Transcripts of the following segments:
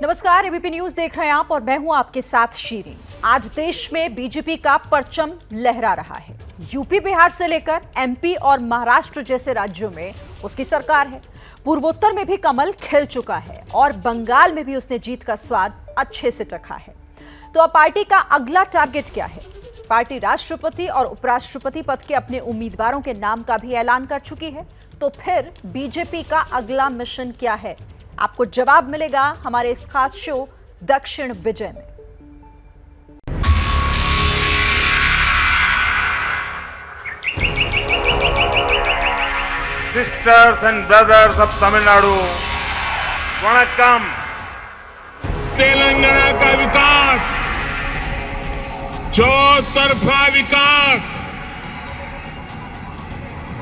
नमस्कार, ABP news देख रहे हैं आप और मैं हूं आपके साथ शीरीन। आज देश में बीजेपी का परचम लहरा रहा है। यूपी बिहार से लेकर एमपी और महाराष्ट्र जैसे राज्यों में उसकी सरकार है। पूर्वोत्तर में भी कमल खिल चुका है और बंगाल में भी उसने जीत का स्वाद अच्छे से चखा है। तो अब पार्टी का अगला टारगेट क्या है? पार्टी राष्ट्रपति और उपराष्ट्रपति पद के अपने उम्मीदवारों के नाम का भी ऐलान कर चुकी है। तो फिर बीजेपी का अगला मिशन क्या है? आपको जवाब मिलेगा हमारे इस खास शो दक्षिण विजय में। Sisters and brothers of Tamil Nadu, वणक्कम। तेलंगाना का विकास, चौतरफा विकास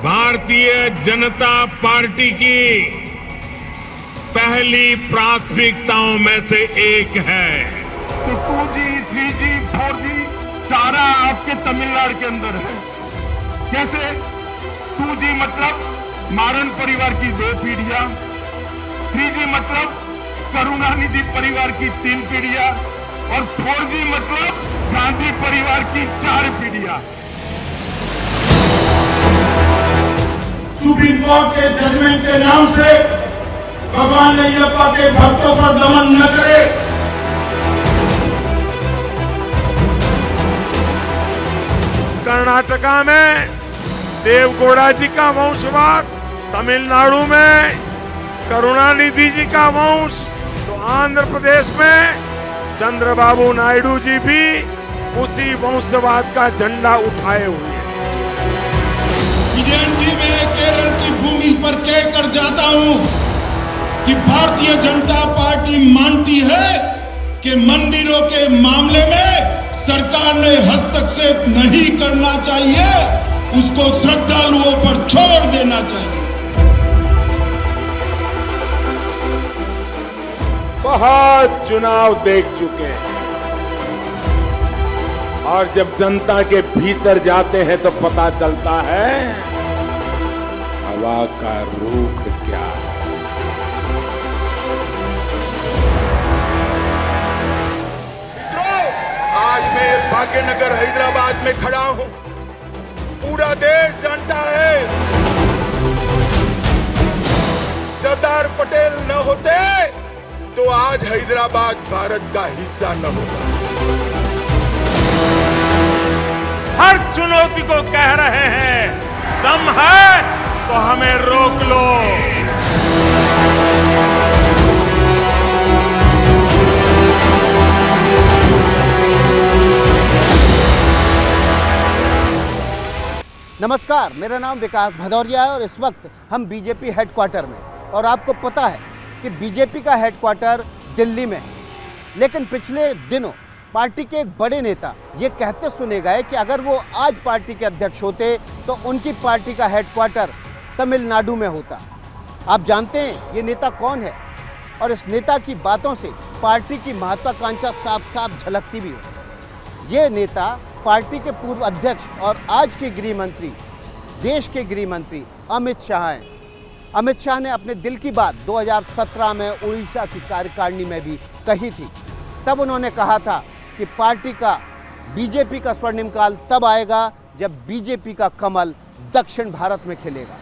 भारतीय जनता पार्टी की पहली प्राथमिकताओं में से एक है। तो 2G, 3G, 4G सारा आपके तमिलनाडु के अंदर है। कैसे? 2G मतलब मारन परिवार की 2 पीढ़ियां, 3G मतलब करुणानिधि परिवार की 3 पीढ़ियां और 4G मतलब गांधी परिवार की 4 पीढ़ियां। सुप्रीम कोर्ट के जजमेंट के नाम से भगवान अयप्पा के भक्तों पर दमन न करे। कर्नाटका में देवगौड़ा जी का वंशवाद, तमिलनाडु में करुणानिधि जी का वंश, तो आंध्र प्रदेश में चंद्रबाबू नायडू जी भी उसी वंशवाद का झंडा उठाए हुए हैं। विजयन जी, मैं केरल की भूमि पर कहकर जाता हूं कि भारतीय जनता पार्टी मानती है कि मंदिरों के मामले में सरकार ने हस्तक्षेप नहीं करना चाहिए, उसको श्रद्धालुओं पर छोड़ देना चाहिए। बहुत चुनाव देख चुके हैं और जब जनता के भीतर जाते हैं तो पता चलता है हवा का रुख क्या है। आज मैं भाग्यनगर हैदराबाद में खड़ा हूं। पूरा देश जानता है सरदार पटेल न होते तो आज हैदराबाद भारत का हिस्सा न होता। हर चुनौती को कह रहे हैं, दम है तो हमें रोक लो। नमस्कार, मेरा नाम विकास भदौरिया है और इस वक्त हम बीजेपी हेडक्वार्टर में, और आपको पता है कि बीजेपी का हेडक्वार्टर दिल्ली में है। लेकिन पिछले दिनों पार्टी के एक बड़े नेता ये कहते सुने गए कि अगर वो आज पार्टी के अध्यक्ष होते तो उनकी पार्टी का हेडक्वार्टर तमिलनाडु में होता। आप जानते हैं ये नेता कौन है, और इस नेता की बातों से पार्टी की महत्वाकांक्षा साफ साफ झलकती भी है। ये नेता पार्टी के पूर्व अध्यक्ष और आज के गृह मंत्री, देश के गृह मंत्री अमित शाह हैं। अमित शाह ने अपने दिल की बात 2017 में उड़ीसा की कार्यकारिणी में भी कही थी। तब उन्होंने कहा था कि पार्टी का, बीजेपी का स्वर्णिम काल तब आएगा जब बीजेपी का कमल दक्षिण भारत में खिलेगा।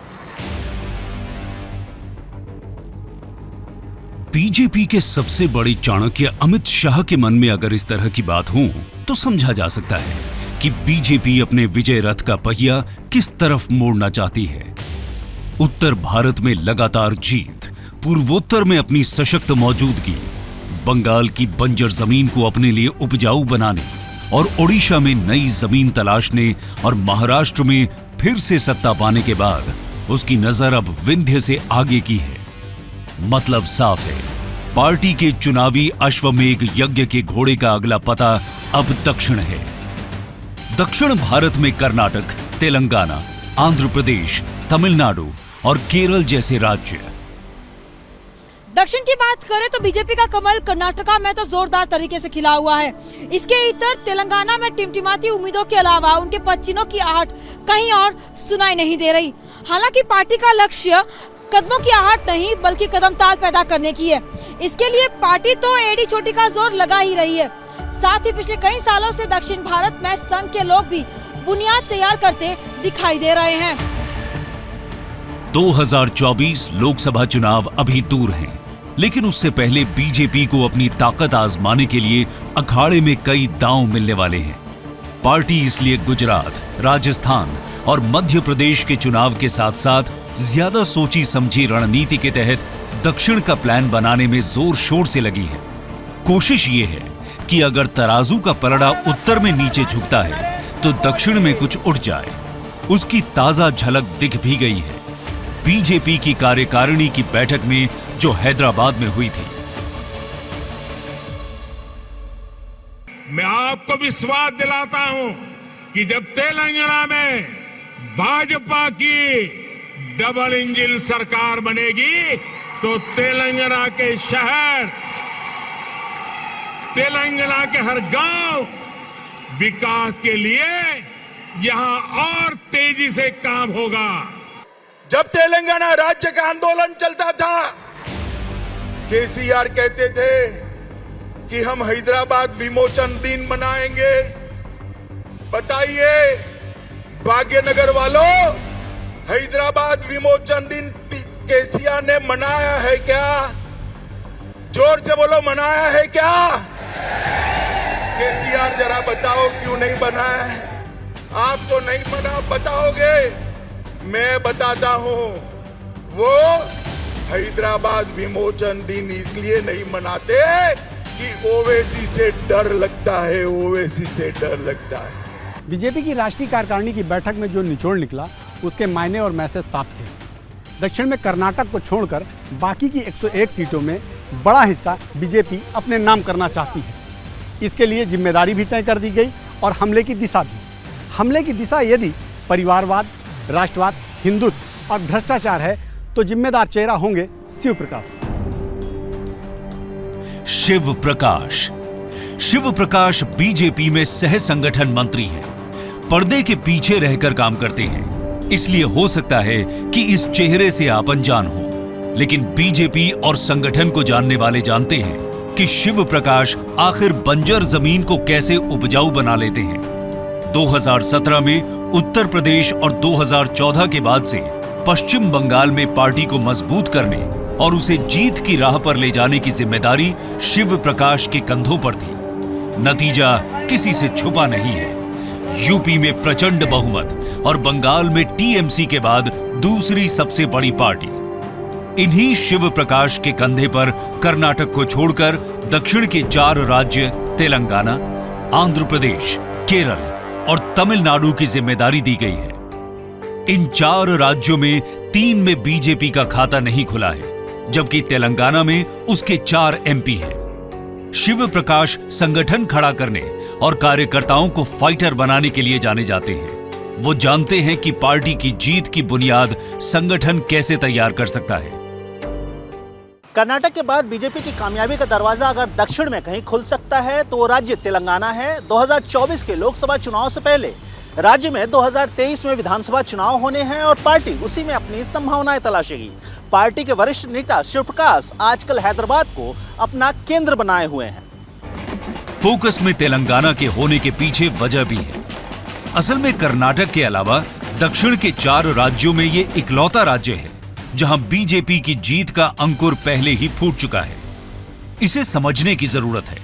बीजेपी के सबसे बड़े चाणक्य अमित शाह के मन में अगर इस तरह की बात हो तो समझा जा सकता है कि बीजेपी अपने विजय रथ का पहिया किस तरफ मोड़ना चाहती है। उत्तर भारत में लगातार जीत, पूर्वोत्तर में अपनी सशक्त मौजूदगी, बंगाल की बंजर जमीन को अपने लिए उपजाऊ बनाने और ओडिशा में नई जमीन तलाशने और महाराष्ट्र में फिर से सत्ता पाने के बाद उसकी नजर अब विंध्य से आगे की है। मतलब साफ है, पार्टी के चुनावी अश्वमेघ यज्ञ के घोड़े का अगला पता अब दक्षिण है। दक्षिण भारत में कर्नाटक, तेलंगाना, आंध्र प्रदेश, तमिलनाडु और केरल जैसे राज्य। दक्षिण की बात करें तो बीजेपी का कमल कर्नाटका में तो जोरदार तरीके से खिला हुआ है। इसके इतर तेलंगाना में टिमटिमाती उम्मीदों के अलावा उनके पच्चीनों की आहट कहीं और सुनाई नहीं दे रही। हालांकि पार्टी का लक्ष्य कदमों की आहट नहीं बल्कि कदम ताल पैदा करने की है। इसके लिए पार्टी तो एड़ी चोटी का जोर लगा ही रही है। साथ ही पिछले कई सालों से दक्षिण भारत में संघ के लोग भी बुनियाद तैयार करते दिखाई दे रहे हैं। 2024 लोकसभा चुनाव अभी दूर हैं, लेकिन उससे पहले बीजेपी को अपनी ताकत आजमाने के लिए अखाड़े में कई दांव मिलने वाले हैं। पार्टी इसलिए गुजरात, राजस्थान और मध्य प्रदेश के चुनाव के साथ साथ ज्यादा सोची समझी रणनीति के तहत दक्षिण का प्लान बनाने में जोर शोर से लगी है। कोशिश ये है कि अगर तराजू का पलड़ा उत्तर में नीचे झुकता है तो दक्षिण में कुछ उठ जाए। उसकी ताजा झलक दिख भी गई है बीजेपी की कार्यकारिणी की बैठक में जो हैदराबाद में हुई थी। मैं आपको विश्वास दिलाता हूं कि जब तेलंगाना में भाजपा की डबल इंजन सरकार बनेगी तो तेलंगाना के शहर, तेलंगाना के हर गांव विकास के लिए यहां और तेजी से काम होगा। जब तेलंगाना राज्य का आंदोलन चलता था, केसीआर कहते थे कि हम हैदराबाद विमोचन दिन मनाएंगे। बताइए भाग्यनगर वालों, हैदराबाद विमोचन दिन केसीआर ने मनाया है क्या? जोर से बोलो, मनाया है क्या? केसीआर जरा बताओ क्यों नहीं बनाया है? आप तो नहीं बना, बताओगे? मैं बताता हूं, वो हैदराबाद विमोचन दिन इसलिए नहीं मनाते कि ओवैसी से डर लगता है, ओवैसी से डर लगता है। बीजेपी की राष्ट्रीय कार्यकारिणी की बैठक में जो निचोड़ निकला उसके मायने और मैसेज साफ थे। दक्षिण में कर्नाटक को छोड़कर बाकी की 101 सीटों में बड़ा हिस्सा बीजेपी अपने नाम करना चाहती है। इसके लिए जिम्मेदारी भी तय कर दी गई और हमले की दिशा भी। हमले की दिशा यदि परिवारवाद, राष्ट्रवाद, हिंदुत्व और भ्रष्टाचार है तो जिम्मेदार चेहरा होंगे शिव प्रकाश। शिव प्रकाश। शिव प्रकाश बीजेपी में सह संगठन मंत्री हैं। पर्दे के पीछे रहकर काम करते हैं, इसलिए हो सकता है कि इस चेहरे से आप अनजान हो, लेकिन बीजेपी और संगठन को जानने वाले जानते हैं कि शिव प्रकाश आखिर बंजर जमीन को कैसे उपजाऊ बना लेते हैं। 2017 में उत्तर प्रदेश और 2014 के बाद से पश्चिम बंगाल में पार्टी को मजबूत करने और उसे जीत की राह पर ले जाने की जिम्मेदारी शिव प्रकाश के कंधों पर थी। नतीजा किसी से छुपा नहीं है। यूपी में प्रचंड बहुमत और बंगाल में टीएमसी के बाद दूसरी सबसे बड़ी पार्टी। इन्हीं शिव प्रकाश के कंधे पर कर्नाटक को छोड़कर दक्षिण के 4 राज्य तेलंगाना, आंध्र प्रदेश, केरल और तमिलनाडु की जिम्मेदारी दी गई है। इन 4 राज्यों में 3 में बीजेपी का खाता नहीं खुला है, जबकि तेलंगाना में उसके 4 एमपी हैं। शिव प्रकाश संगठन खड़ा करने और कार्यकर्ताओं को फाइटर बनाने के लिए जाने जाते हैं। वो जानते हैं कि पार्टी की जीत की बुनियाद संगठन कैसे तैयार कर सकता है। कर्नाटक के बाद बीजेपी की कामयाबी का दरवाजा अगर दक्षिण में कहीं खुल सकता है तो वो राज्य तेलंगाना है। 2024 के लोकसभा चुनाव से पहले राज्य में 2023 में विधानसभा चुनाव होने हैं और पार्टी उसी में अपनी संभावनाएं तलाशेगी। पार्टी के वरिष्ठ नेता शिव प्रकाश आजकल हैदराबाद को अपना केंद्र बनाए हुए हैं। फोकस में तेलंगाना के होने के पीछे वजह भी है। असल में कर्नाटक के अलावा दक्षिण के 4 राज्यों में ये इकलौता राज्य है जहां बीजेपी की जीत का अंकुर पहले ही फूट चुका है। इसे समझने की जरूरत है।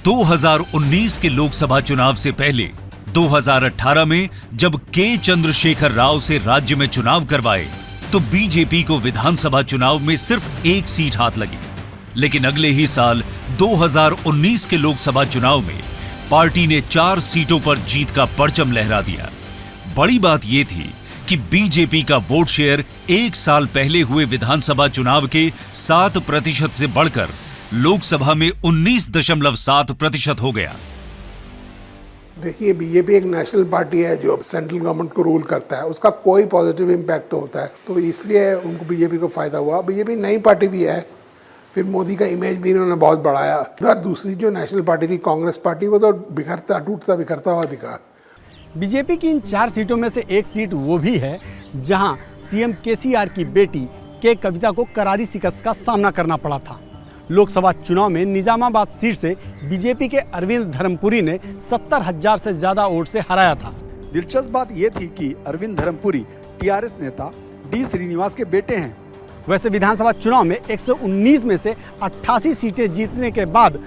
2019 के लोकसभा चुनाव से पहले 2018 में जब के चंद्रशेखर राव से राज्य में चुनाव करवाए तो बीजेपी को विधानसभा चुनाव में सिर्फ 1 सीट हाथ लगी। लेकिन अगले ही साल 2019 के लोकसभा चुनाव में पार्टी ने 4 सीटों पर जीत का परचम लहरा दिया। बड़ी बात यह थी कि बीजेपी का वोट शेयर 1 साल पहले हुए विधानसभा चुनाव के 7% से बढ़कर लोकसभा में 19.7% हो गया। देखिए, बीजेपी एक नेशनल पार्टी है जो सेंट्रल गवर्नमेंट को रूल करता है, उसका कोई पॉजिटिव इम्पैक्ट होता है, तो इसलिए उनको बीजेपी को फायदा हुआ। बीजेपी नई पार्टी भी है, फिर मोदी का इमेज भी इन्होंने बहुत बढ़ाया। दूसरी जो नेशनल पार्टी थी कांग्रेस पार्टी, वो तो बिखरता टूटता बिखरता हुआ दिखा। बीजेपी की इन 4 सीटों में से एक सीट वो भी है जहां सीएम केसीआर की बेटी के कविता को करारी शिकस्त का सामना करना पड़ा था। लोकसभा चुनाव में निजामाबाद सीट से बीजेपी के अरविंद धर्मपुरी ने 70,000 से ज्यादा वोट से हराया था। दिलचस्प बात यह थी कि अरविंद धर्मपुरी टीआरएस नेता डी श्रीनिवास के बेटे हैं। वैसे विधानसभा चुनाव में 119 में से 88 सीटें जीतने के बाद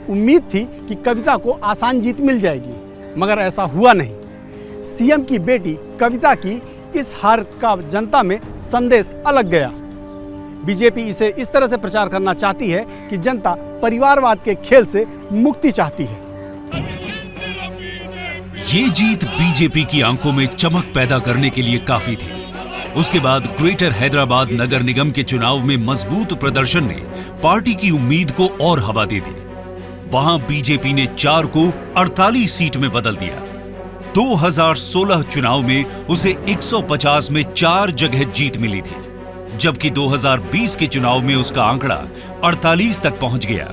उम्मीद थी कि कविता को आसान जीत मिल जाएगी, मगर ऐसा हुआ नहीं। सीएम की बेटी कविता की इस हार का जनता में संदेश अलग गया। बीजेपी इसे इस तरह से प्रचार करना चाहती है कि जनता परिवारवाद के खेल से मुक्ति चाहती है। ये जीत बीजेपी की आंखों में चमक पैदा करने के लिए काफी थी। उसके बाद ग्रेटर हैदराबाद नगर निगम के चुनाव में मजबूत प्रदर्शन ने पार्टी की उम्मीद को और हवा दे दी। वहां बीजेपी ने 4 को 48 सीट में बदल दिया। 2016 चुनाव में उसे 150 में 4 जगह जीत मिली थी, जबकि 2020 के चुनाव में उसका आंकड़ा 48 तक पहुंच गया।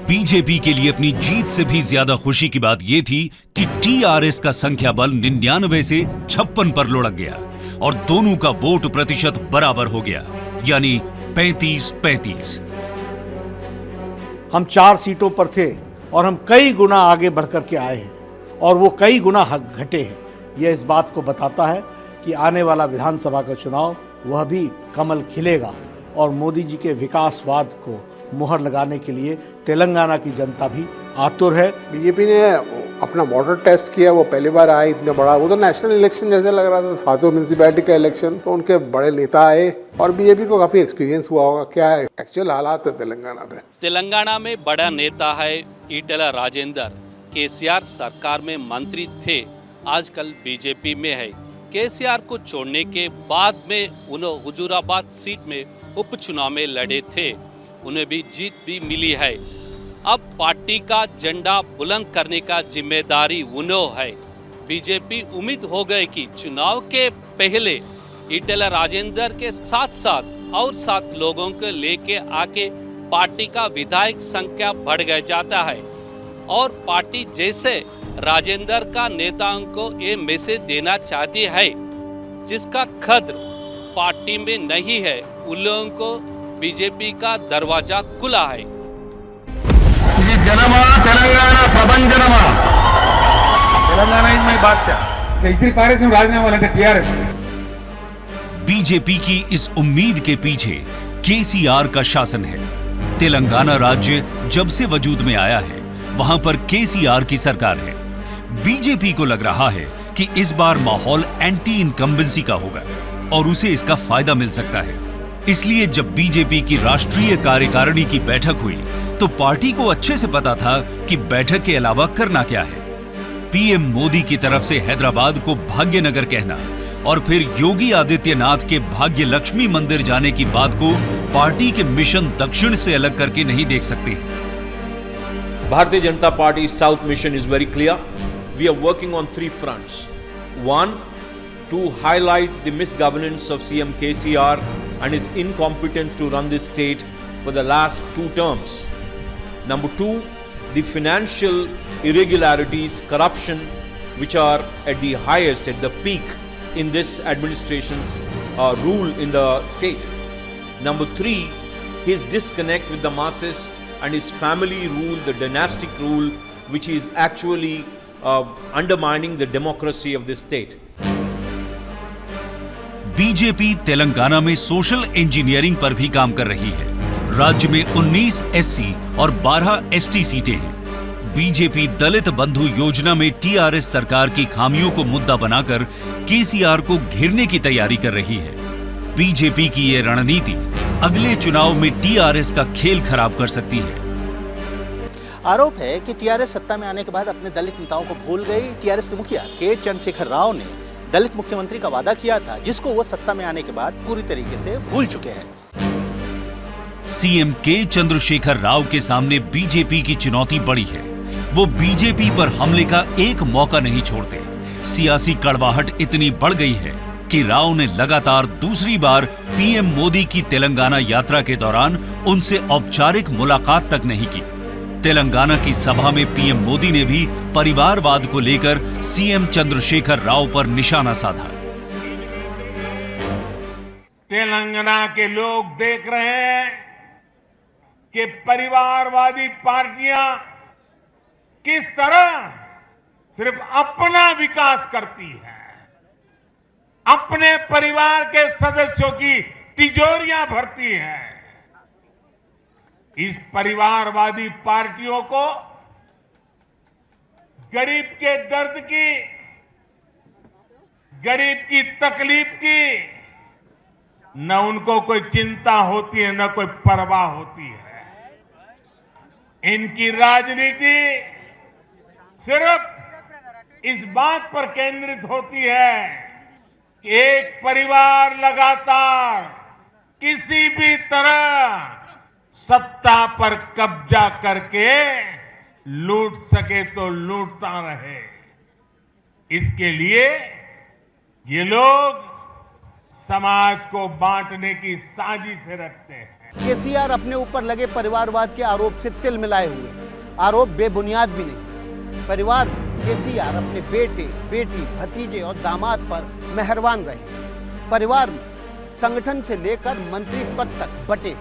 बीजेपी के लिए अपनी जीत से भी ज्यादा खुशी की बात यह थी कि टीआरएस का संख्या बल 99 से 56 पर लुढ़क गया और दोनों का वोट प्रतिशत बराबर हो गया, यानी 35-35। हम 4 सीटों पर थे और हम कई गुना आगे बढ़कर के आए हैं और वो कई गुना घटे हैं। यह इस बात को बताता है कि आने वाला विधानसभा का चुनाव वह भी कमल खिलेगा और मोदी जी के विकासवाद को मुहर लगाने के लिए तेलंगाना की जनता भी आतुर है। बीजेपी ने अपना वोटर टेस्ट किया, वो पहली बार आए इतना बड़ा, वो तो नेशनल इलेक्शन जैसे लग रहा था तो म्यूनसिपैलिटी का इलेक्शन, तो उनके बड़े नेता आए और बीजेपी को काफी एक्सपीरियंस हुआ होगा। क्या है एक्चुअल हालात है तेलंगाना में? तेलंगाना में बड़ा नेता है ईटेला राजेंद्र। केसीआर सरकार में मंत्री थे, आजकल बीजेपी में है। केसीआर को छोड़ने के बाद में उन्हें हुजूराबाद सीट में उपचुनाव में लड़े थे, उन्हें भी जीत भी मिली है। अब पार्टी का झंडा बुलंद करने का जिम्मेदारी उन्हें है। बीजेपी उम्मीद हो गई कि चुनाव के पहले ईटेला राजेंद्र के साथ साथ और 7 लोगों को लेके आके पार्टी का विधायक संख्या बढ़ गया जाता है और पार्टी जैसे राजेंद्र का नेताओं को ये मैसेज देना चाहती है जिसका खद्र पार्टी में नहीं है, उन लोगों को बीजेपी का दरवाजा खुला है। जनमा तेलंगाना प्रबंधनमा तेलंगाना इज माय बादशाह। इसी पारिश में राजने वाले टीआरएस। बीजेपी की इस उम्मीद के पीछे केसीआर का शासन है। तेलंगाना राज्य जब से वजूद में आया है, वहां पर केसीआर की सरकार है। बीजेपी को लग रहा है कि इस बार माहौल एंटी इनकम्बेंसी का होगा और उसे इसका फायदा मिल सकता है। इसलिए जब बीजेपी की राष्ट्रीय कार्यकारिणी की बैठक हुई तो पार्टी को अच्छे से पता था कि बैठक के अलावा करना क्या है। पीएम मोदी की तरफ से हैदराबाद को भाग्यनगर कहना और फिर योगी आदित्यनाथ के भाग्य लक्ष्मी मंदिर जाने की बात को पार्टी के मिशन दक्षिण से अलग करके नहीं देख सकते। Bharatiya Janata Party's South mission is very clear. We are working on 3 fronts. 1, to highlight the misgovernance of CM KCR and his incompetence to run this state for the last 2 terms. Number 2, the financial irregularities, corruption, which are at the highest, at the peak in this administration's rule in the state. Number 3, his disconnect with the masses and his family rule, the dynastic rule, which is actually undermining the democracy of this state. BJP Telangana में social engineering पर भी काम कर रही है। राज्य में 19 SC और 12 एसटी सीटें हैं। बीजेपी दलित बंधु योजना में टीआरएस सरकार की खामियों को मुद्दा बनाकर केसीआर को घेरने की तैयारी कर रही है। बीजेपी की ये रणनीति अगले चुनाव में टीआरएस का खेल खराब कर सकती है। आरोप है कि टीआरएस सत्ता में आने के बाद अपने दलित नेताओं को भूल गई। टीआरएस के मुखिया के चंद्रशेखर राव ने दलित मुख्यमंत्री का वादा किया था, जिसको वो सत्ता में आने के बाद पूरी तरीके से भूल चुके हैं। सीएम के चंद्रशेखर राव के सामने बीजेपी की चुनौती बड़ी है। वो बीजेपी पर हमले का एक मौका नहीं छोड़ते। सियासी कड़वाहट इतनी बढ़ गई है कि राव ने लगातार दूसरी बार पीएम मोदी की तेलंगाना यात्रा के दौरान उनसे औपचारिक मुलाकात तक नहीं की। तेलंगाना की सभा में पीएम मोदी ने भी परिवारवाद को लेकर सीएम चंद्रशेखर राव पर निशाना साधा। तेलंगाना के लोग देख रहे हैं कि परिवारवादी पार्टियां किस तरह सिर्फ अपना विकास करती है, अपने परिवार के सदस्यों की तिजोरियां भरती है। इस परिवारवादी पार्टियों को गरीब के दर्द की, गरीब की तकलीफ की न उनको कोई चिंता होती है, न कोई परवाह होती है। इनकी राजनीति सिर्फ इस बात पर केंद्रित होती है कि एक परिवार लगातार किसी भी तरह सत्ता पर कब्जा करके लूट सके तो लूटता रहे। इसके लिए ये लोग समाज को बांटने की साजिश रखते हैं। केसीआर अपने ऊपर लगे परिवारवाद के आरोप से तिल मिलाए हुए, आरोप बेबुनियाद भी नहीं। परिवार केसीआर अपने बेटे, बेटी, भतीजे और दामाद पर मेहरबान रहे। परिवार में संगठन से लेकर मंत्री पद तक बटे।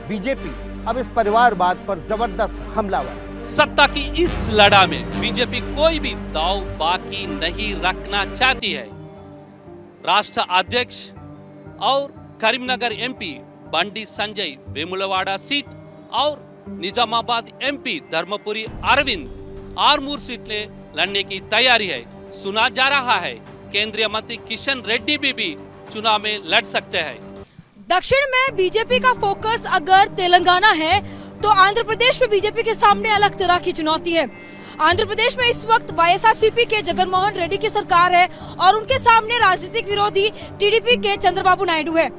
बीजेपी अब इस परिवारवाद पर जबरदस्त हमलावर। सत्ता की इस लड़ाई में बीजेपी कोई भी दांव बाकी नहीं रखना चाहती है। राष्ट्र अध्यक्ष और करीमनगर एमपी बंडी संजय वेमुलवाड़ा सीट और निजामाबाद एमपी धर्मपुरी अरविंद आरमूर सीट ले लड़ने की तैयारी है। सुना जा रहा है केंद्रीय मंत्री किशन रेड्डी भी चुनाव में लड़ सकते हैं। दक्षिण में बीजेपी का फोकस अगर तेलंगाना है तो आंध्र प्रदेश में बीजेपी के सामने अलग तरह की चुनौती है। आंध्र प्रदेश में इस वक्त वाईएसआरसीपी के जगनमोहन रेड्डी की सरकार है और उनके सामने राजनीतिक विरोधी टीडीपी के चंद्रबाबू नायडू है,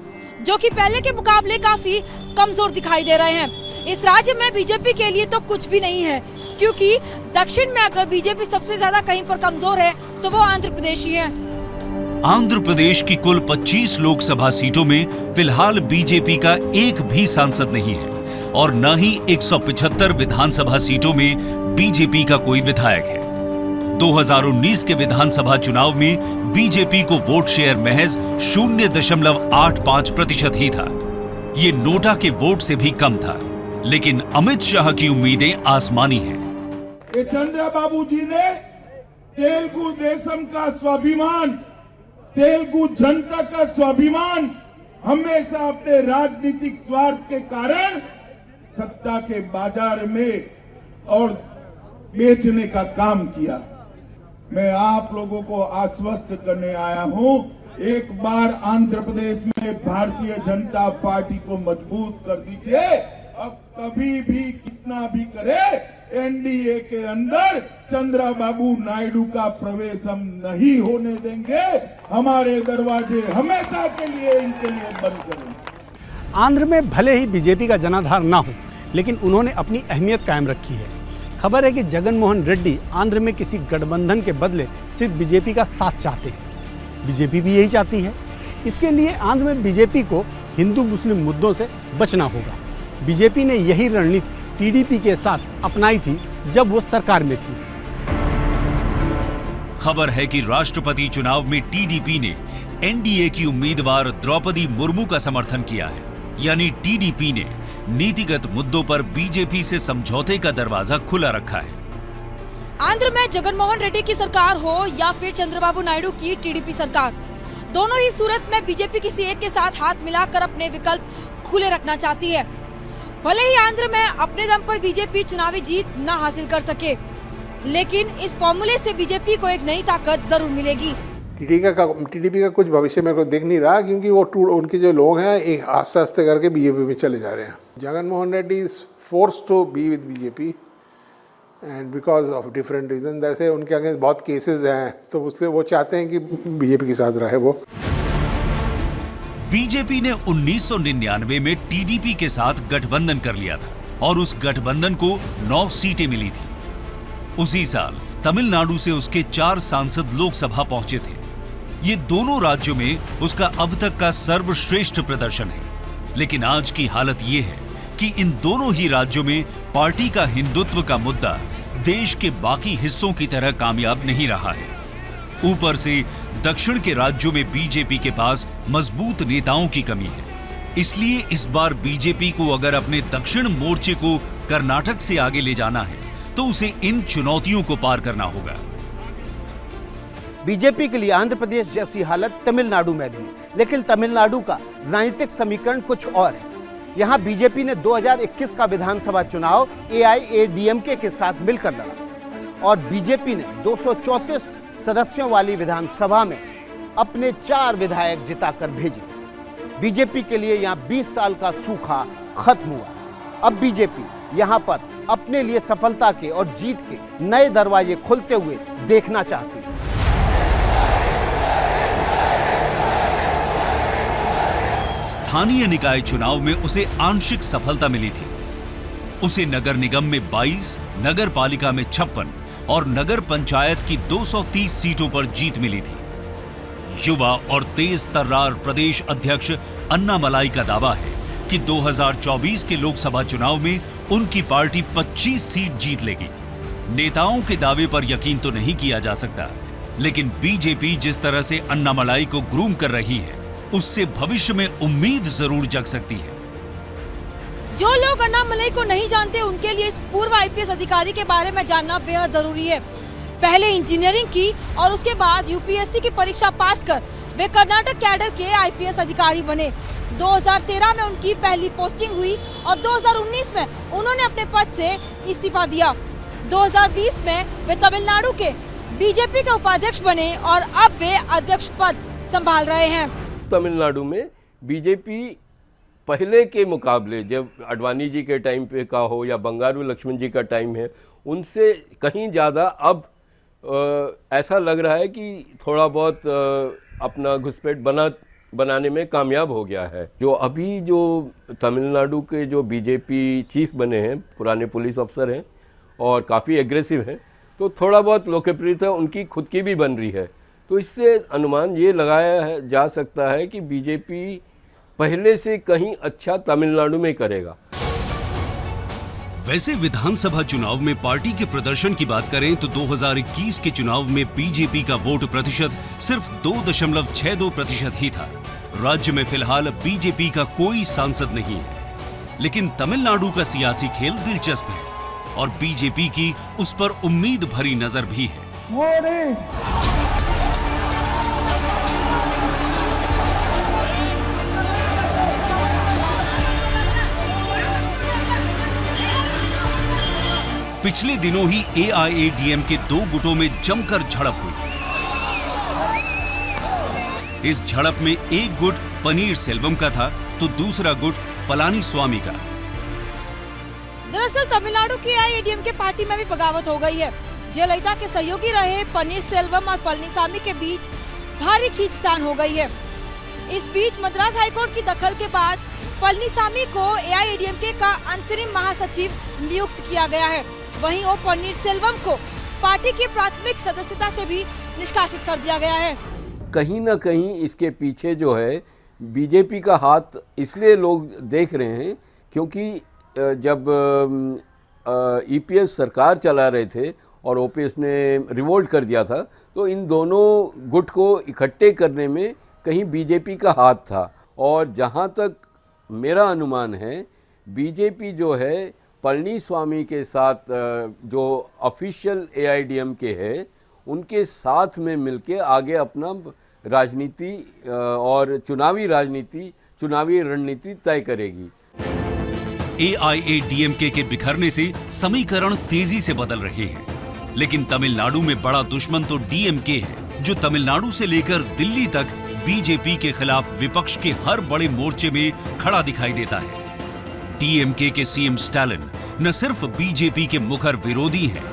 जो कि पहले के मुकाबले काफी कमजोर दिखाई दे रहे हैं। इस राज्य में बीजेपी के लिए तो कुछ भी नहीं है, क्योंकि दक्षिण में अगर बीजेपी सबसे ज्यादा कहीं पर कमजोर है तो वो आंध्र प्रदेश ही है। आंध्र प्रदेश की कुल 25 लोकसभा सीटों में फिलहाल बीजेपी का एक भी सांसद नहीं है और न ही 175 विधानसभा सीटों में बीजेपी का कोई विधायक है। 2019 के विधानसभा चुनाव में बीजेपी को वोट शेयर महज 0.85% ही था। ये नोटा के वोट से भी कम था, लेकिन अमित शाह की उम्मीदें आसमानी हैं। चंद्रबाबू जी ने तेलुगु देशम का स्वाभिमान, तेलुगु जनता का स्वाभिमान हमेशा अपने राजनीतिक स्वार्थ के कारण सत्ता के बाजार में और बेचने का काम किया। मैं आप लोगों को आश्वस्त करने आया हूं, एक बार आंध्र प्रदेश में भारतीय जनता पार्टी को मजबूत कर दीजिए। अब कभी भी कितना भी करे एनडीए के अंदर चंद्रबाबू नायडू का प्रवेश हम नहीं होने देंगे। हमारे दरवाजे हमेशा के लिए इनके लिए बंद करेंगे। आंध्र में भले ही बीजेपी का जनाधार ना हो, लेकिन उन्होंने अपनी अहमियत कायम रखी है। खबर है कि जगनमोहन रेड्डी आंध्र में किसी गठबंधन के बदले सिर्फ बीजेपी का साथ चाहते हैं। बीजेपी भी यही चाहती है। इसके लिए आंध्र में बीजेपी को हिंदू मुस्लिम मुद्दों से बचना होगा। बीजेपी ने यही रणनीति टीडीपी के साथ अपनाई थी जब वो सरकार में थी। खबर है कि राष्ट्रपति चुनाव में टीडीपी ने एनडीए की उम्मीदवार द्रौपदी मुर्मू का समर्थन किया है, यानी टीडीपी ने नीतिगत मुद्दों पर बीजेपी से समझौते का दरवाजा खुला रखा है। आंध्र में जगनमोहन रेड्डी की सरकार हो या फिर चंद्रबाबू नायडू की टीडीपी सरकार, दोनों ही सूरत में बीजेपी किसी एक के साथ हाथ मिलाकर अपने विकल्प खुले रखना चाहती है। भले ही आंध्र में अपने दम पर बीजेपी चुनावी जीत न हासिल कर सके, लेकिन इस फॉर्मूले से बीजेपी को एक नई ताकत जरूर मिलेगी। टीडीपी का कुछ भविष्य मेरे को दिख नहीं रहा, क्योंकि वो उनके जो लोग हैं एक आस्ते आस्ते करके बीजेपी में चले जा रहे हैं। Jaganmohan Reddy is forced to be with BJP and because of different reason. जैसे उनके अगेंस्ट बहुत केसेस हैं, तो उससे वो चाहते हैं कि बीजेपी के साथ रहे वो। बीजेपी ने 1999 में टीडीपी के साथ गठबंधन कर लिया था और उस गठबंधन को 9 सीटें मिली थी। उसी साल तमिलनाडु से उसके 4 सांसद लोकसभा पहुंचे थे। ये दोनों राज्यों में उसका अब तक का सर्वश्रेष्ठ प्रदर्शन है। लेकिन आज की हालत ये है कि इन दोनों ही राज्यों में पार्टी का हिंदुत्व का मुद्दा देश के बाकी हिस्सों की तरह कामयाब नहीं रहा है। ऊपर से दक्षिण के राज्यों में बीजेपी के पास मजबूत नेताओं की कमी है। इसलिए इस बार बीजेपी को अगर अपने दक्षिण मोर्चे को कर्नाटक से आगे ले जाना है तो उसे इन चुनौतियों को पार करना होगा। बीजेपी के लिए आंध्र प्रदेश जैसी हालत तमिलनाडु में भी है, लेकिन तमिलनाडु का राजनीतिक समीकरण कुछ और है। यहां बीजेपी ने 2021 का विधानसभा चुनाव एआईएडीएमके के साथ मिलकर लड़ा और बीजेपी ने 234 सदस्यों वाली विधानसभा में अपने 4 विधायक जिताकर भेजे। बीजेपी के लिए यहां 20 साल का सूखा खत्म हुआ। अब बीजेपी यहां पर अपने लिए सफलता के और जीत के नए दरवाजे खुलते हुए देखना चाहती है। स्थानीय निकाय चुनाव में उसे आंशिक सफलता मिली थी। उसे नगर निगम में 22, नगर पालिका में 56 और नगर पंचायत की 230 सीटों पर जीत मिली थी। युवा और तेज तर्रार प्रदेश अध्यक्ष अन्नामलाई का दावा है कि 2024 के लोकसभा चुनाव में उनकी पार्टी 25 सीट जीत लेगी। नेताओं के दावे पर यकीन तो नहीं किया जा सकता, लेकिन बीजेपी जिस तरह से अन्नामलाई को ग्रूम कर रही है उससे भविष्य में उम्मीद जरूर जग सकती है। जो लोग अन्नामलाई को नहीं जानते उनके लिए इस पूर्व आईपीएस अधिकारी के बारे में जानना बेहद जरूरी है। पहले इंजीनियरिंग की और उसके बाद यूपीएससी की परीक्षा पास कर वे कर्नाटक कैडर के आईपीएस अधिकारी बने। 2013 में उनकी पहली पोस्टिंग हुई और 2019 में उन्होंने अपने पद से इस्तीफा दिया। 2020 में वे तमिलनाडु के बीजेपी के उपाध्यक्ष बने और अब वे अध्यक्ष पद संभाल रहे हैं। तमिलनाडु में बीजेपी पहले के मुकाबले, जब अडवाणी जी के टाइम पे का हो या बंगारू लक्ष्मण जी का टाइम है, उनसे कहीं ज़्यादा अब ऐसा लग रहा है कि थोड़ा बहुत अपना घुसपैठ बनाने में कामयाब हो गया है। जो अभी जो तमिलनाडु के जो बीजेपी चीफ बने हैं, पुराने पुलिस अफसर हैं और काफ़ी एग्रेसिव हैं, तो थोड़ा बहुत लोकप्रियता उनकी खुद की भी बन रही है। तो इससे अनुमान ये लगाया जा सकता है कि बीजेपी पहले से कहीं अच्छा तमिलनाडु में करेगा। वैसे विधानसभा चुनाव में पार्टी के प्रदर्शन की बात करें तो 2021 के चुनाव में बीजेपी का वोट प्रतिशत सिर्फ 2.62% ही था। राज्य में फिलहाल बीजेपी का कोई सांसद नहीं है, लेकिन तमिलनाडु का सियासी खेल दिलचस्प है और बीजेपी की उस पर उम्मीद भरी नजर भी है। पिछले दिनों ही एआईएडीएम के 2 गुटों में जमकर झड़प हुई। इस झड़प में एक गुट पनीर सेल्वम का था तो दूसरा गुट पलानी स्वामी का। दरअसल तमिलनाडु की एआईएडीएम के पार्टी में भी बगावत हो गई है। जयललिता के सहयोगी रहे पनीर सेल्वम और पलनीसामी के बीच भारी खींचतान हो गई है। इस बीच मद्रास हाईकोर्ट की दखल के बाद पलनीसामी को एआईएडीएमके का अंतरिम महासचिव नियुक्त किया गया है। वहीं ओ पनीर सेल्वम को पार्टी की प्राथमिक सदस्यता से भी निष्कासित कर दिया गया है। कहीं ना कहीं इसके पीछे जो है बीजेपी का हाथ इसलिए लोग देख रहे हैं क्योंकि जब ईपीएस सरकार चला रहे थे और ओपीएस ने रिवोल्ट कर दिया था, तो इन दोनों गुट को इकट्ठे करने में कहीं बीजेपी का हाथ था। और जहां तक मेरा अनुमान है, बीजेपी जो है पलनीस्वामी के साथ जो ऑफिशियल एआईडीएमके है उनके साथ में मिलके आगे अपना राजनीति और चुनावी रणनीति तय करेगी। एआईएडीएमके के बिखरने से समीकरण तेजी से बदल रहे हैं, लेकिन तमिलनाडु में बड़ा दुश्मन तो डीएमके है, जो तमिलनाडु से लेकर दिल्ली तक बीजेपी के खिलाफ विपक्ष के हर बड़े मोर्चे में खड़ा दिखाई देता है। डीएमके के सीएम स्टालिन न सिर्फ बीजेपी के मुखर विरोधी हैं,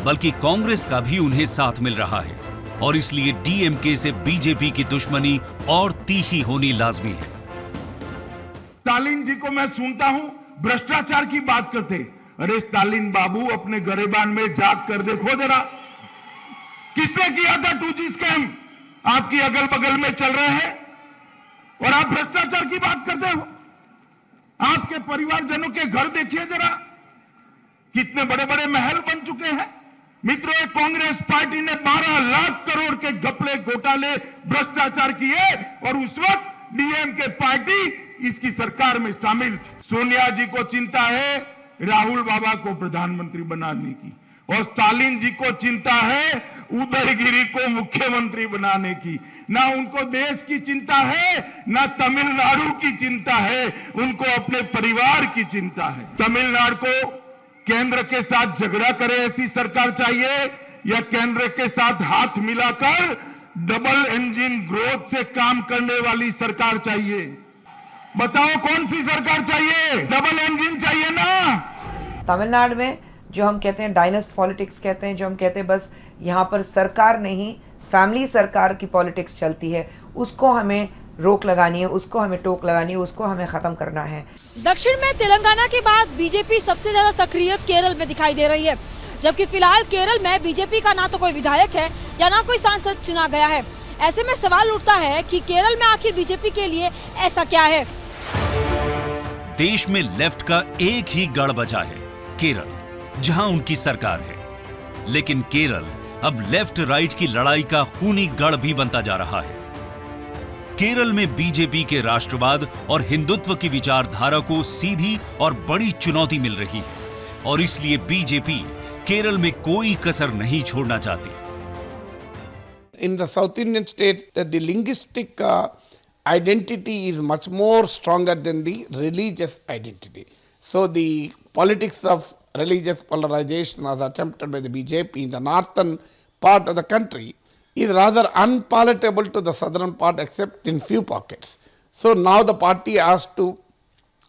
बल्कि कांग्रेस का भी उन्हें साथ मिल रहा है और इसलिए डीएमके से बीजेपी की दुश्मनी और तीखी होनी लाजमी है। स्टालिन जी को मैं सुनता हूं भ्रष्टाचार की बात करते। अरे स्टालिन बाबू, अपने गरेबान में जाग कर देखो जरा, किसने किया था 2G स्कैम? आपकी अगल बगल में चल रहे हैं और आप भ्रष्टाचार की बात करते हो। आपके परिवारजनों के घर देखिए जरा, कितने बड़े बड़े महल बन चुके हैं। मित्रों, कांग्रेस पार्टी ने 12 लाख करोड़ के घपले घोटाले भ्रष्टाचार किए और उस वक्त डीएमके पार्टी इसकी सरकार में शामिल थी। सोनिया जी को चिंता है राहुल बाबा को प्रधानमंत्री बनाने की और स्टालिन जी को चिंता है उदयगिरी को मुख्यमंत्री बनाने की। ना उनको देश की चिंता है, ना तमिलनाडु की चिंता है, उनको अपने परिवार की चिंता है। तमिलनाडु को केंद्र के साथ झगड़ा करे ऐसी सरकार चाहिए या केंद्र के साथ हाथ मिलाकर डबल इंजन ग्रोथ से काम करने वाली सरकार चाहिए? बताओ कौन सी सरकार चाहिए? डबल इंजन चाहिए ना? तमिलनाडु में जो हम कहते हैं डायनेस्ट पॉलिटिक्स कहते हैं, जो हम कहते हैं बस यहाँ पर सरकार नहीं फैमिली सरकार की पॉलिटिक्स चलती है, उसको हमें रोक लगानी है, उसको हमें टोक लगानी है, उसको हमें खत्म करना है। दक्षिण में तेलंगाना के बाद बीजेपी सबसे ज्यादा सक्रिय केरल में दिखाई दे रही है, जबकि फिलहाल केरल में बीजेपी का ना तो कोई विधायक है या ना कोई सांसद चुना गया है। ऐसे में सवाल उठता है कि केरल में आखिर बीजेपी के लिए ऐसा क्या है? देश में लेफ्ट का एक ही गढ़ बचा है, केरल, जहां उनकी सरकार है। लेकिन केरल अब लेफ्ट राइट की लड़ाई का खूनी गढ़ भी बनता जा रहा है। केरल में बीजेपी के राष्ट्रवाद और हिंदुत्व की विचारधारा को सीधी और बड़ी चुनौती मिल रही है और इसलिए बीजेपी केरल में कोई कसर नहीं छोड़ना चाहती। In the South Indian state, the linguistic identity is much more stronger than the religious identity. So the politics of religious polarization as attempted by the BJP in the northern part of the country is rather unpalatable to the southern part except in few pockets. So now the party has to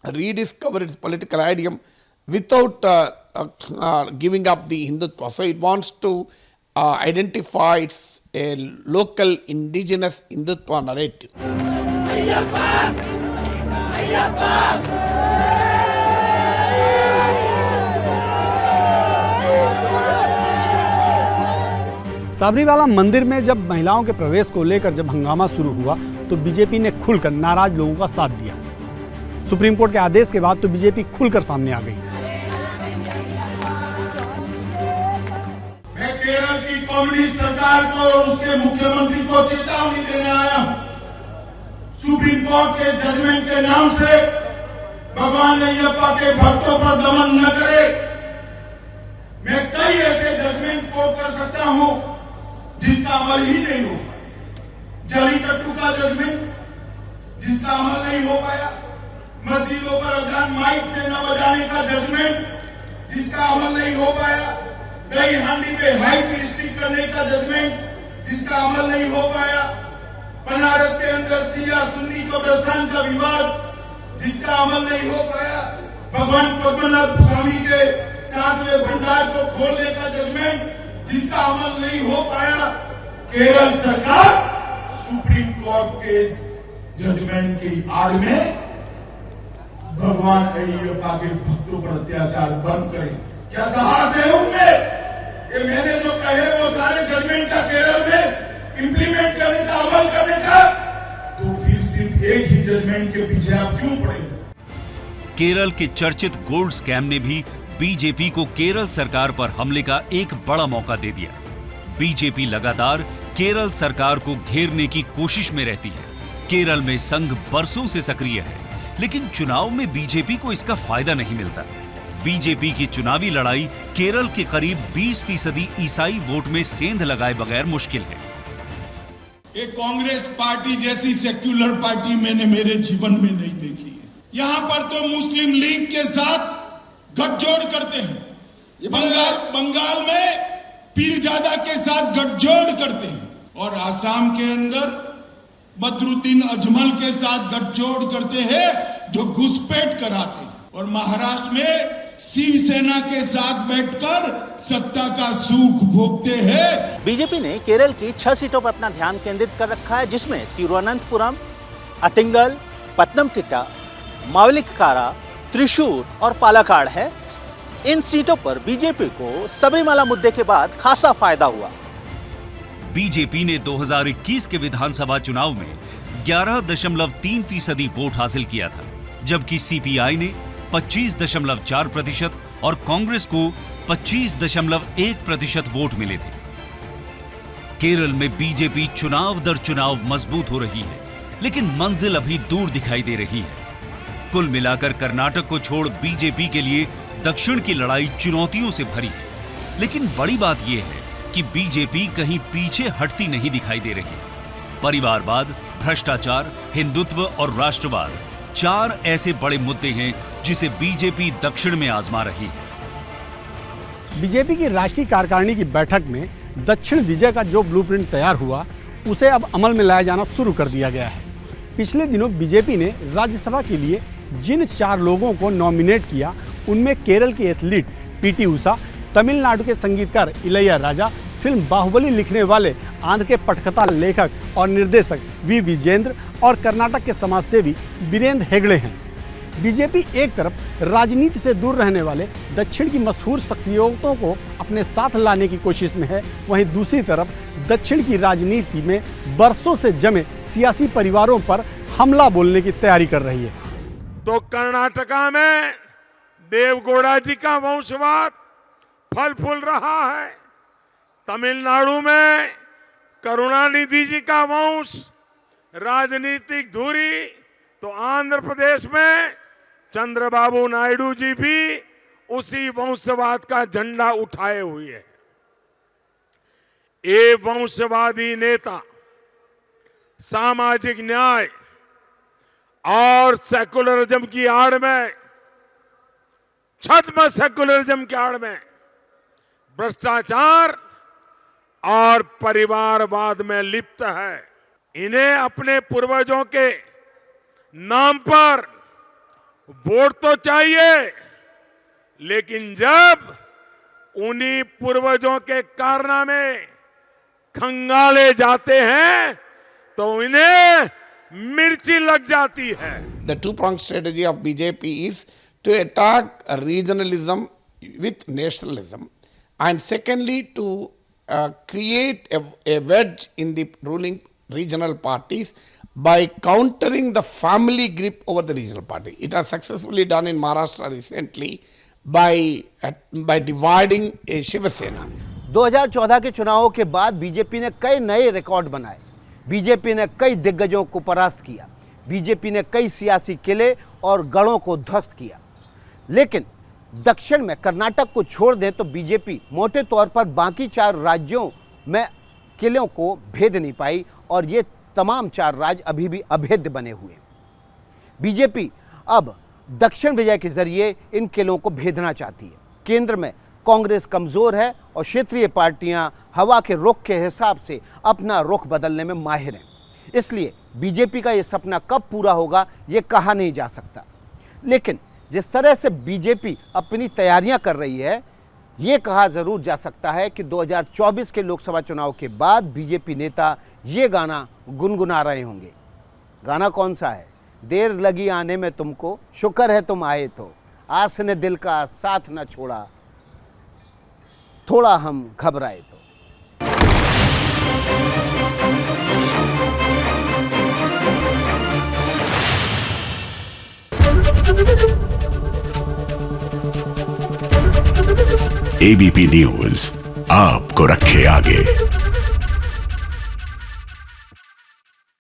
rediscover its political idiom without giving up the Hindutva. So it wants to identify its local indigenous Hindutva narrative. साबरीवाला मंदिर में जब महिलाओं के प्रवेश को लेकर जब हंगामा शुरू हुआ तो बीजेपी ने खुलकर नाराज लोगों का साथ दिया। सुप्रीम कोर्ट के आदेश के बाद तो बीजेपी खुलकर सामने आ गई। मैं केरल की कम्युनिस्ट सरकार को और उसके मुख्यमंत्री को चेतावनी देने आया हूं। सुप्रीम कोर्ट के जजमेंट के नाम से भगवान अय्यप्पा के भक्तों पर दमन न करे। मैं कई ऐसे जजमेंट कोर्ट कर सकता हूं जिसका अमल ही नहीं हो पाया। जलीकट्टू का जजमेंट जिसका अमल नहीं हो पाया, मस्जिदों पर अजान माइक से न बजाने का जजमेंट जिसका अमल नहीं हो पाया, दही हांडी पे हाइट रिस्ट्रिक्ट करने का जजमेंट जिसका अमल नहीं हो पाया, बनारस के अंदर सिया सुन्नी कब्रिस्तान का विवाद जिसका अमल नहीं हो पाया, भगवान पद्मनाभ स्वामी के 7वें भंडार को खोलने का जजमेंट जिसका अमल नहीं हो पाया। केरल सरकार सुप्रीम कोर्ट के जजमेंट की आड़ में भगवान अय्यप्पा के भक्तों पर अत्याचार बंद करे। क्या साहस है उनमें कि मैंने जो कहे वो सारे जजमेंट का केरल में इंप्लीमेंट करने का, अमल करने का? तो फिर सिर्फ एक ही जजमेंट के पीछे आप क्यों पड़े? केरल के चर्चित गोल्ड स्कैम ने भी बीजेपी को केरल सरकार पर हमले का एक बड़ा मौका दे दिया। बीजेपी लगातार केरल सरकार को घेरने की कोशिश में रहती है। केरल में संघ बरसों से सक्रिय है, लेकिन चुनाव में बीजेपी को इसका फायदा नहीं मिलता। बीजेपी की चुनावी लड़ाई केरल के करीब 20% ईसाई वोट में सेंध लगाए बगैर मुश्किल है। एक कांग्रेस पार्टी जैसी सेक्युलर पार्टी मैंने मेरे जीवन में नहीं देखी है। यहाँ पर तो मुस्लिम लीग के साथ गठजोड़ करते हैं, बंगाल में पीरजादा के साथ गठजोड़ करते हैं और आसाम के अंदर बदरुद्दीन अजमल के साथ गठजोड़ करते हैं जो घुसपैठ कराते हैं, और महाराष्ट्र में शिवसेना के साथ बैठकर सत्ता का सुख भोगते हैं। बीजेपी ने केरल की 6 सीटों पर अपना ध्यान केंद्रित कर रखा है, जिसमें तिरुवनंतपुरम, अतिंगल, पत्तनमथिट्टा, मावेलिक्कारा, त्रिशूर और पालक्काड़ है। इन सीटों पर बीजेपी को सबरीमाला मुद्दे के बाद खासा फायदा हुआ। बीजेपी ने 2021 के विधानसभा चुनाव में 11.3% वोट हासिल किया था, जबकि सीपीआई ने 25.4% और कांग्रेस को 25.1% वोट मिले थे। केरल में बीजेपी चुनाव दर चुनाव मजबूत हो रही है, लेकिन मंजिल अभी दूर दिखाई दे रही है। कुल मिलाकर कर्नाटक को छोड़ बीजेपी के लिए दक्षिण की लड़ाई चुनौतियों से भरी है। लेकिन बड़ी बात यह है कि बीजेपी कहीं पीछे हटती नहीं दिखाई दे रही। परिवारवाद, भ्रष्टाचार, हिंदुत्व और राष्ट्रवाद 4 ऐसे बड़े मुद्दे हैं जिसे बीजेपी दक्षिण में आजमा रही है। बीजेपी की राष्ट्रीय कार्यकारिणी की बैठक में दक्षिण विजय का जो ब्लूप्रिंट तैयार हुआ, उसे अब अमल में लाया जाना शुरू कर दिया गया है। पिछले दिनों बीजेपी ने राज्यसभा के लिए जिन 4 लोगों को नॉमिनेट किया, उनमें केरल के एथलीट पीटी उषा, तमिलनाडु के संगीतकार इलैया राजा, फिल्म बाहुबली लिखने वाले आंध्र के पटकथा लेखक और निर्देशक वी विजेंद्र और कर्नाटक के समाजसेवी वीरेंद्र हेगड़े हैं। बीजेपी एक तरफ राजनीति से दूर रहने वाले दक्षिण की मशहूर शख्सियतों को अपने साथ लाने की कोशिश में है, वहीं दूसरी तरफ दक्षिण की राजनीति में बरसों से जमे सियासी परिवारों पर हमला बोलने की तैयारी कर रही है। तो कर्नाटका में देवगौड़ा जी का वंशवाद फल फूल रहा है, तमिलनाडु में करुणानिधि जी का वंश राजनीतिक धुरी, तो आंध्र प्रदेश में चंद्रबाबू नायडू जी भी उसी वंशवाद का झंडा उठाए हुए हैं। ये वंशवादी नेता सामाजिक न्याय और सेकुलरिज्म की आड़ में, छद्म सेकुलरिज्म की आड़ में भ्रष्टाचार और परिवारवाद में लिप्त है। इन्हें अपने पूर्वजों के नाम पर वोट तो चाहिए, लेकिन जब उन्हीं पूर्वजों के कारनामे खंगाले जाते हैं तो इन्हें मिर्ची लग जाती है। The two-pronged strategy of BJP is to attack regionalism with nationalism, and secondly to create a wedge in the ruling regional parties by countering the family grip over the regional party. It has successfully done in Maharashtra recently by dividing a Shiva Sena. 2014 के चुनावों के बाद BJP ने कई नए record बनाए। BJP ने कई दिग्गजों को परास्त किया। बीजेपी ने कई सियासी किले और गढ़ों को ध्वस्त किया। लेकिन दक्षिण में कर्नाटक को छोड़ दें तो बीजेपी मोटे तौर पर बाकी 4 राज्यों में किलों को भेद नहीं पाई और ये तमाम 4 राज्य अभी भी अभेद्य बने हुए हैं। बीजेपी अब दक्षिण विजय के जरिए इन किलों को भेदना चाहती है। केंद्र में कांग्रेस कमजोर है और क्षेत्रीय पार्टियां हवा के रुख के हिसाब से अपना रुख बदलने में माहिर हैं। इसलिए बीजेपी का ये सपना कब पूरा होगा ये कहा नहीं जा सकता। लेकिन जिस तरह से बीजेपी अपनी तैयारियां कर रही है, ये कहा ज़रूर जा सकता है कि 2024 के लोकसभा चुनाव के बाद बीजेपी नेता ये गाना गुनगुना रहे होंगे। गाना कौन सा है? देर लगी आने में तुमको, शुक्र है तुम आए तो, आस ने दिल का साथ न छोड़ा, थोड़ा हम घबराए तो। एबीपी न्यूज आपको रखे आगे।